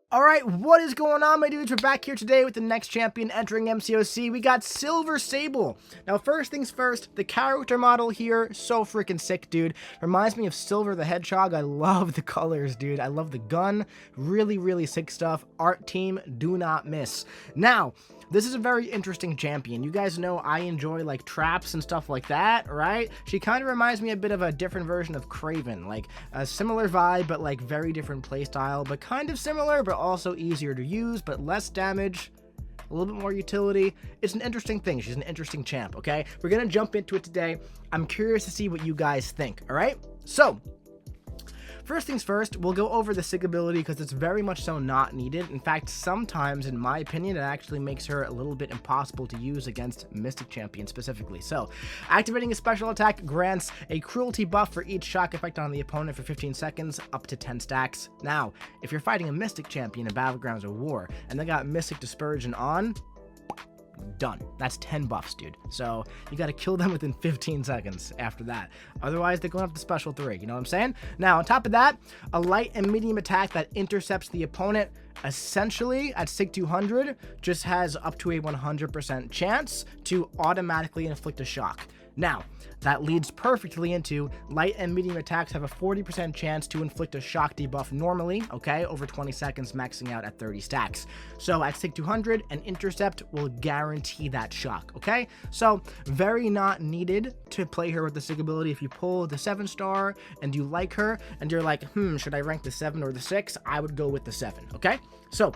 Alright, what is going on, my dudes? We're back here today with the next champion entering MCOC. We got Silver Sable. Now, first things first, the character model here, so freaking sick, dude. Reminds me of Silver the Hedgehog. I love the colors, dude. I love the gun. Really, really sick stuff. Art team, do not miss. Now, this is a very interesting champion. You guys know I enjoy, like, traps and stuff like that, right? She kind of reminds me a bit of a different version of Craven. Like, a similar vibe, but, like, very different playstyle. But kind of similar, but also easier to use, but less damage. A little bit more utility. It's an interesting thing. She's an interesting champ, okay? We're going to jump into it today. I'm curious to see what you guys think, all right? So, first things first, we'll go over the SIG ability because it's very much so not needed. In fact, sometimes, in my opinion, it actually makes her a little bit impossible to use against Mystic champions specifically. So, activating a special attack grants a cruelty buff for each shock effect on the opponent for 15 seconds, up to 10 stacks. Now, if you're fighting a Mystic champion in Battlegrounds or War, and they got Mystic Dispersion on, done. That's 10 buffs, dude. So you got to kill them within 15 seconds after that. Otherwise, they're going up to special 3. You know what I'm saying? Now, on top of that, a light and medium attack that intercepts the opponent essentially at SIG 200 just has up to a 100% chance to automatically inflict a shock. Now, that leads perfectly into light and medium attacks have a 40% chance to inflict a shock debuff normally, okay, over 20 seconds, maxing out at 30 stacks. So at SIG 200, an intercept will guarantee that shock, okay? So very not needed to play her with the SIG ability. If you pull the 7-star and you like her and you're like, should I rank the 7 or the 6? I would go with the 7, okay? So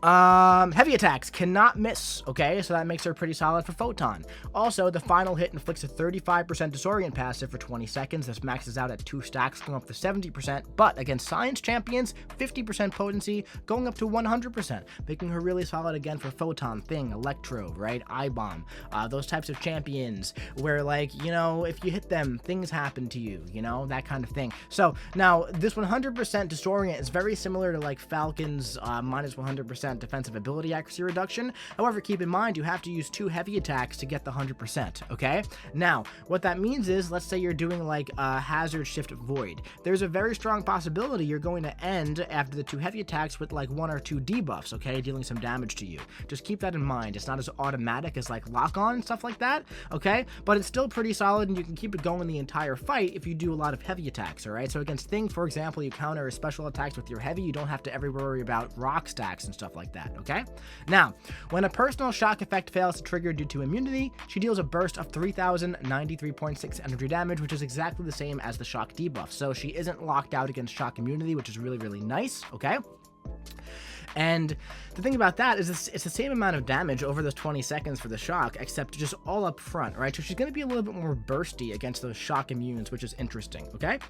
heavy attacks cannot miss, okay, so that makes her pretty solid for Photon. Also, the final hit inflicts a 35% disorient passive for 20 seconds. This maxes out at 2 stacks, going up to 70%, but against Science champions, 50% potency, going up to 100%, making her really solid again for Photon, Thing, Electro, right, I-Bomb, those types of champions where, like, you know, if you hit them, things happen to you, you know, that kind of thing. So, now, this 100% disorient is very similar to, like, Falcon's minus 100% defensive ability accuracy reduction. However, keep in mind you have to use 2 heavy attacks to get the 100%, okay? Now, what that means is, let's say you're doing like a hazard shift void. There's a very strong possibility you're going to end after the 2 heavy attacks with like 1 or 2 debuffs, okay? Dealing some damage to you. Just keep that in mind. It's not as automatic as like lock on and stuff like that, okay? But it's still pretty solid and you can keep it going the entire fight if you do a lot of heavy attacks, all right? So against Thing, for example, you counter special attacks with your heavy. You don't have to ever worry about rock stacks and stuff like that, okay? Now, when a personal shock effect fails to trigger due to immunity, she deals a burst of 3,093.6 energy damage, which is exactly the same as the shock debuff. So she isn't locked out against shock immunity, which is really, really nice, okay? And the thing about that is it's the same amount of damage over those 20 seconds for the shock, except just all up front, right? So she's going to be a little bit more bursty against those shock immunes, which is interesting, okay?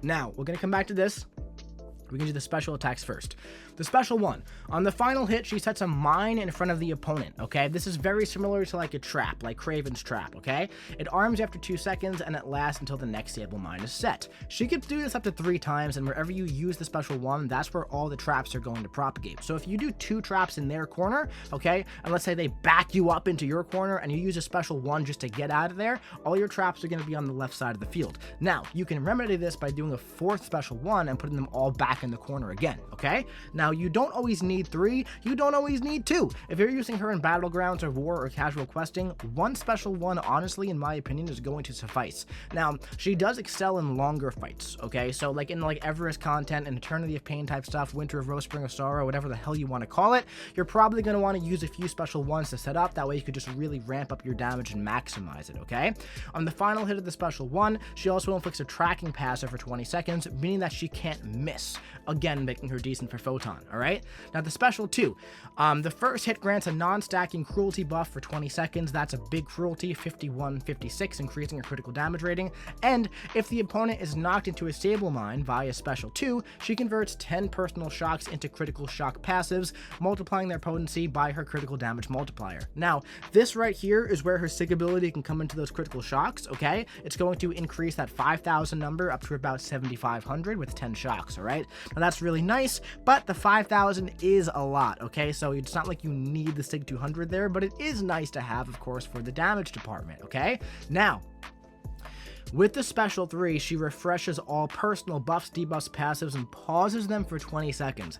Now, we're going to come back to this. We can do the special attacks first. The special one. On the final hit, she sets a mine in front of the opponent, okay? This is very similar to like a trap, like Craven's trap, okay? It arms after 2 seconds, and it lasts until the next Sable mine is set. She can do this up to 3 times, and wherever you use the special one, that's where all the traps are going to propagate. So if you do 2 traps in their corner, okay, and let's say they back you up into your corner, and you use a special one just to get out of there, all your traps are going to be on the left side of the field. Now, you can remedy this by doing a 4th special one and putting them all back in the corner again, okay? Now, you don't always need 3, you don't always need 2. If you're using her in Battlegrounds or War or casual questing, 1 special one, honestly, in my opinion, is going to suffice. Now, she does excel in longer fights, okay? So, like, in, like, Everest content and Eternity of Pain type stuff, Winter of Rose, Spring of Sorrow, whatever the hell you want to call it, you're probably going to want to use a few special ones to set up. That way you could just really ramp up your damage and maximize it, okay? On the final hit of the special one, she also inflicts a tracking passive for 20 seconds, meaning that she can't miss. Again, making her decent for Photon, alright? Now, the special 2. The first hit grants a non-stacking cruelty buff for 20 seconds. That's a big cruelty, 51-56, increasing her critical damage rating. And if the opponent is knocked into a Sable mine via special 2, she converts 10 personal shocks into critical shock passives, multiplying their potency by her critical damage multiplier. Now, this right here is where her SIG ability can come into those critical shocks, okay? It's going to increase that 5,000 number up to about 7,500 with 10 shocks, alright? Now, that's really nice, but the 5,000 is a lot, okay? So it's not like you need the SIG 200 there, but it is nice to have, of course, for the damage department, okay? Now, With the special 3, she refreshes all personal buffs, debuffs, passives, and pauses them for 20 seconds.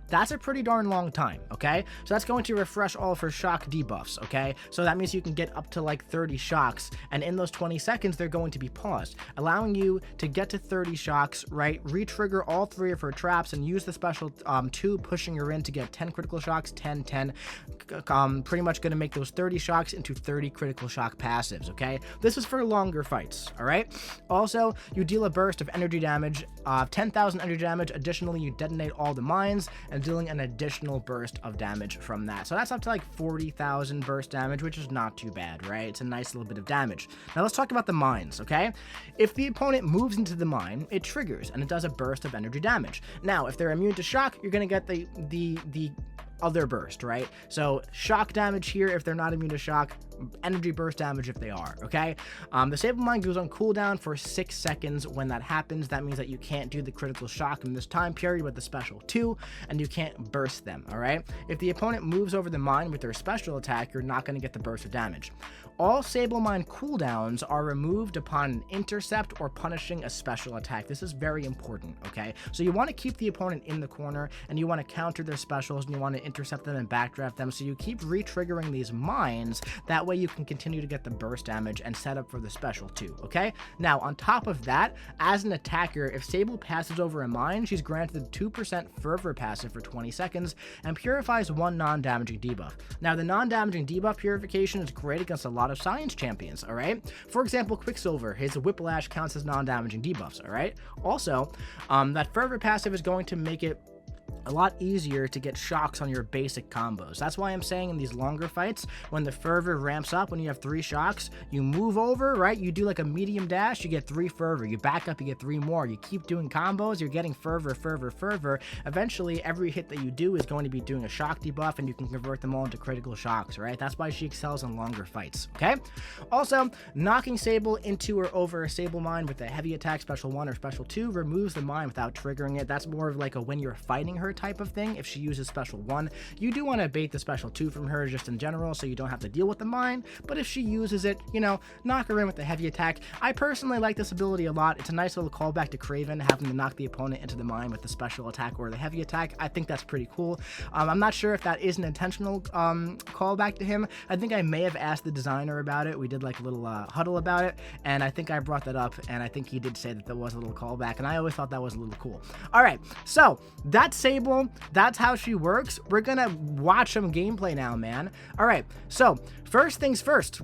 That's a pretty darn long time, okay? So that's going to refresh all of her shock debuffs, okay? So that means you can get up to like 30 shocks, and in those 20 seconds, they're going to be paused, allowing you to get to 30 shocks, right? Re-trigger all 3 of her traps and use the special 2, pushing her in to get 10 critical shocks, 10, 10. Pretty much going to make those 30 shocks into 30 critical shock passives, okay? This is for longer fights, all right? Also, you deal a burst of energy damage, 10,000 energy damage. Additionally, you detonate all the mines and dealing an additional burst of damage from that. So that's up to like 40,000 burst damage, which is not too bad, right? It's a nice little bit of damage. Now let's talk about the mines, okay? If the opponent moves into the mine, it triggers and it does a burst of energy damage. Now, if they're immune to shock, you're going to get the other burst, right? So shock damage here if they're not immune to shock, energy burst damage if they are, okay? The Sable Mine goes on cooldown for 6 seconds. When that happens, that means that you can't do the critical shock in this time period with the special 2, and you can't burst them, all right? If the opponent moves over the mine with their special attack, you're not going to get the burst of damage. All Sable Mine cooldowns are removed upon an intercept or punishing a special attack. This is very important, okay? So you want to keep the opponent in the corner, and you want to counter their specials, and you want to intercept them and backdraft them, so you keep re-triggering these mines. That way you can continue to get the burst damage and set up for the special 2, okay? Now, on top of that, as an attacker, if Sable passes over a mine, she's granted a 2% fervor passive for 20 seconds and purifies 1 non-damaging debuff. Now, the non-damaging debuff purification is great against a lot of science champions, all right? For example, Quicksilver, his Whiplash counts as non-damaging debuffs, all right? Also, that fervor passive is going to make it a lot easier to get shocks on your basic combos. That's why I'm saying in these longer fights, when the fervor ramps up, when you have 3 shocks, you move over, right? You do like a medium dash, you get 3 fervor. You back up, you get 3 more. You keep doing combos, you're getting fervor, fervor, fervor. Eventually, every hit that you do is going to be doing a shock debuff, and you can convert them all into critical shocks, right? That's why she excels in longer fights, okay? Also, knocking Sable into or over a Sable Mine with a heavy attack special 1 or special 2 removes the mine without triggering it. That's more of like a when you're fighting her type of thing. If she uses special 1, you do want to bait the special 2 from her just in general, so you don't have to deal with the mine. But if she uses it, you know, knock her in with the heavy attack. I personally like this ability a lot. It's a nice little callback to Craven, having to knock the opponent into the mine with the special attack or the heavy attack. I think that's pretty cool. I'm not sure if that is an intentional callback to him. I think I may have asked the designer about it. We did like a little huddle about it, and I think I brought that up, and I think he did say that there was a little callback, and I always thought that was a little cool. All right, so that's Sable. That's how she works. We're gonna watch some gameplay now, man. All right, so first things first.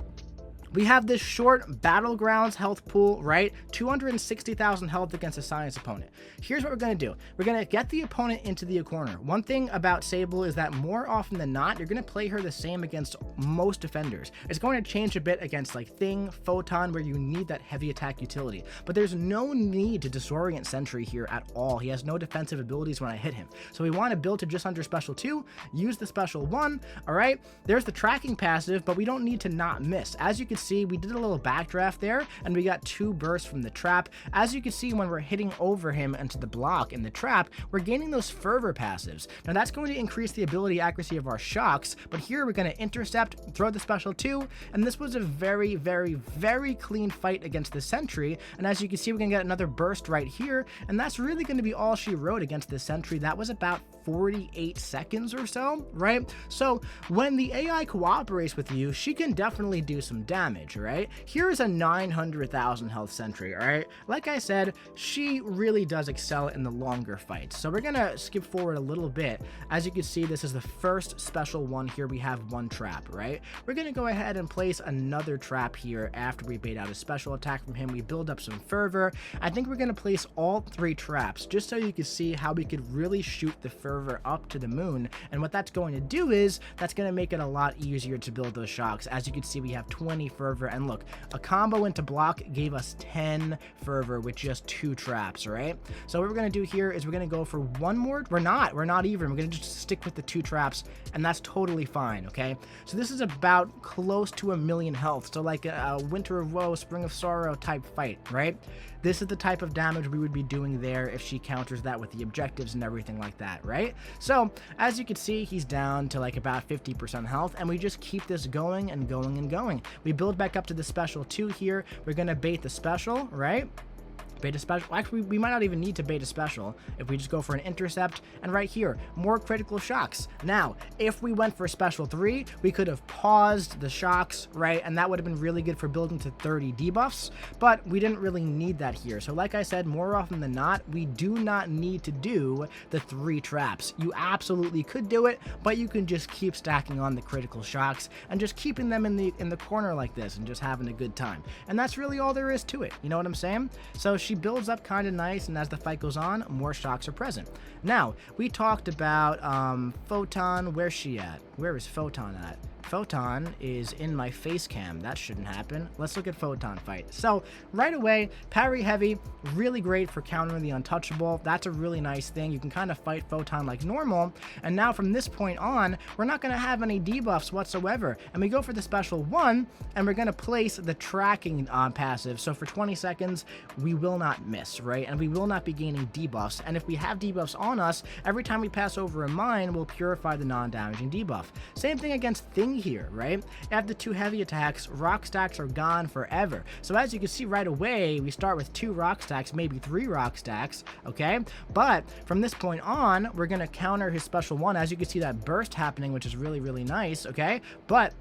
We have this short Battlegrounds health pool, right? 260,000 health against a science opponent. Here's what we're going to do. We're going to get the opponent into the corner. One thing about Sable is that more often than not, you're going to play her the same against most defenders. It's going to change a bit against like Thing, Photon, where you need that heavy attack utility. But there's no need to disorient Sentry here at all. He has no defensive abilities when I hit him. So we want to build to just under special 2, use the special 1, all right? There's the tracking passive, but we don't need to not miss. As you can see, we did a little backdraft there, and we got 2 bursts from the trap. As you can see, when we're hitting over him into the block in the trap, we're gaining those fervor passives. Now that's going to increase the ability accuracy of our shocks, but here we're going to intercept, throw the special 2, and this was a very, very, very clean fight against the Sentry. And as you can see, we're going to get another burst right here, and that's really going to be all she wrote against the Sentry. That was about 48 seconds or so, right? So when the AI cooperates with you, she can definitely do some damage, right? Here's a 900,000 health Sentry, all right? Like I said, she really does excel in the longer fights. So we're gonna skip forward a little bit. As you can see, this is the first special 1 here. We have 1 trap, right? We're gonna go ahead and place another trap here after we bait out a special attack from him. We build up some fervor. I think we're gonna place all 3 traps just so you can see how we could really shoot the fervor up to the moon. And what that's going to do is that's going to make it a lot easier to build those shocks. As you can see, we have 20 fervor, and look, a combo into block gave us 10 fervor with just 2 traps, right? So what we're going to do here is we're going to go for 1 more. We're not even. We're going to just stick with the 2 traps, and that's totally fine, okay? So this is about close to 1,000,000 health, so like a Winter of Woe, Spring of Sorrow type fight, right? this is the type of damage we would be doing there if she counters that with the objectives and everything like that, right? So as you can see, he's down to like about 50% health, and we just keep this going and going and going. We build back up to the special 2 here. We're gonna bait the special, right? Beta special. Actually, we might not even need to beta special if we just go for an intercept. And right here, more critical shocks. Now, if we went for special 3, we could have paused the shocks, right? And that would have been really good for building to 30 debuffs, but we didn't really need that here. So like I said, more often than not, we do not need to do the 3 traps. You absolutely could do it, but you can just keep stacking on the critical shocks and just keeping them in the corner like this and just having a good time. And that's really all there is to it. You know what I'm saying? So she builds up kind of nice, and as the fight goes on, more shocks are present. Now, we talked about Photon. Where's she at? Where is Photon at? Photon is in my face cam. That shouldn't happen. Let's look at Photon fight. So right away, parry heavy, really great for countering the untouchable. That's a really nice thing. You can kind of fight Photon like normal. And now from this point on, we're not going to have any debuffs whatsoever. And we go for the special 1, and we're going to place the tracking passive. So for 20 seconds, we will not miss, right? And we will not be gaining debuffs. And if we have debuffs on us, every time we pass over a mine, we'll purify the non-damaging debuff. Same thing against Thing here, right? After 2 heavy attacks, rock stacks are gone forever. So as you can see right away, we start with 2 rock stacks, maybe 3 rock stacks, okay? But from this point on, we're gonna counter his special 1. As you can see, that burst happening, which is really, really nice, okay? But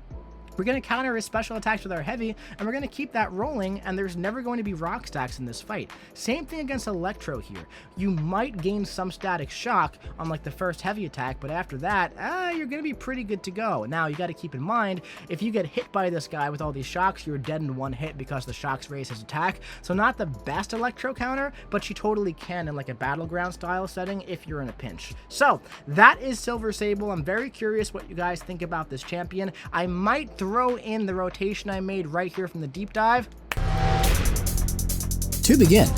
we're going to counter his special attacks with our heavy, and we're going to keep that rolling, and there's never going to be rock stacks in this fight. Same thing against Electro here. You might gain some static shock on like the first heavy attack, but after that, you're going to be pretty good to go. Now, you got to keep in mind, if you get hit by this guy with all these shocks, you're dead in 1 hit because the shocks raise his attack. So not the best Electro counter, but you totally can in like a battleground style setting if you're in a pinch. So that is Silver Sable. I'm very curious what you guys think about this champion. I might throw in the rotation I made right here from the deep dive. To begin,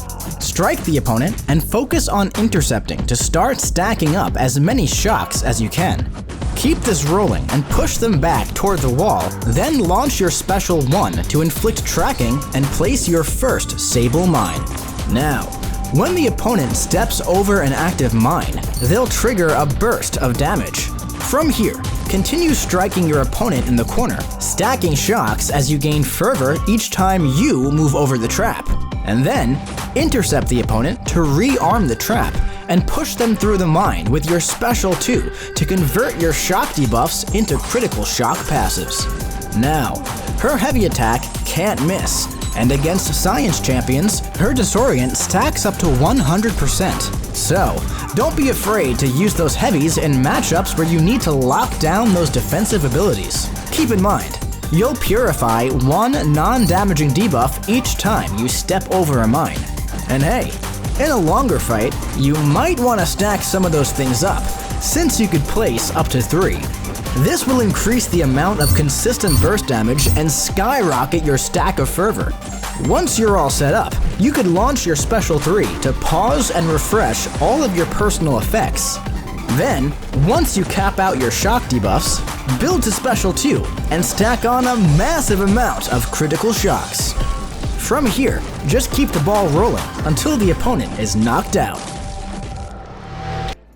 strike the opponent and focus on intercepting to start stacking up as many shocks as you can. Keep this rolling and push them back toward the wall, then launch your special 1 to inflict tracking and place your first Sable mine. Now, when the opponent steps over an active mine, they'll trigger a burst of damage. From here, continue striking your opponent in the corner, stacking shocks as you gain fervor each time you move over the trap. And then, intercept the opponent to rearm the trap and push them through the mine with your special 2 to convert your shock debuffs into critical shock passives. Now, her heavy attack can't miss, and against science champions, her disorient stacks up to 100%. So, don't be afraid to use those heavies in matchups where you need to lock down those defensive abilities. Keep in mind, you'll purify 1 non-damaging debuff each time you step over a mine. And hey, in a longer fight, you might want to stack some of those things up, since you could place up to 3. This will increase the amount of consistent burst damage and skyrocket your stack of fervor. Once you're all set up, you could launch your special 3 to pause and refresh all of your personal effects. Then, once you cap out your shock debuffs, build to special 2 and stack on a massive amount of critical shocks. From here, just keep the ball rolling until the opponent is knocked out.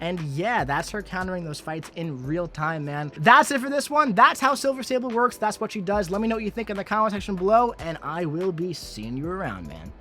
And yeah, that's her countering those fights in real time, man. That's it for this one. That's how Silver Sable works. That's what she does. Let me know what you think in the comment section below, and I will be seeing you around, man.